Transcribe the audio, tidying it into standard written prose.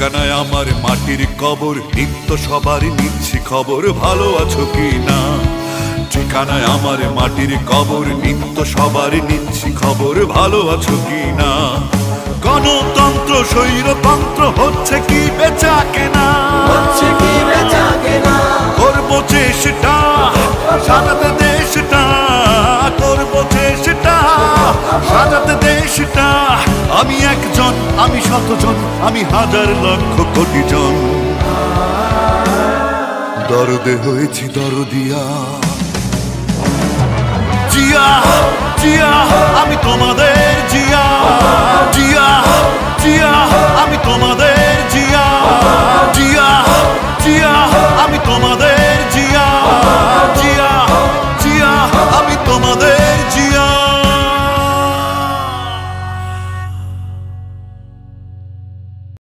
ঠিকানায় আমার মাটির কবর, নিত্য সবার নিচ্ছি খবর, ভালো আছো কি না। ঠিকানায় আমার মাটির কবর, নিত্য সবার নিচ্ছি খবর, ভালো আছো কি না। গণতন্ত্র স্বৈরতন্ত্র হচ্ছে কি বেচা কেনা, করবো চেষ্টা সাজাতে দেশটা, করবো চেষ্টা সাজাতে দেশটা। আমি একজন, আমি শতজন, আমি হাজার লক্ষ কোটি জন, দরদে হয়েছি দরদিয়া। জিয়া জিয়া আমি তোমাদের জিয়া, জিয়া জিয়া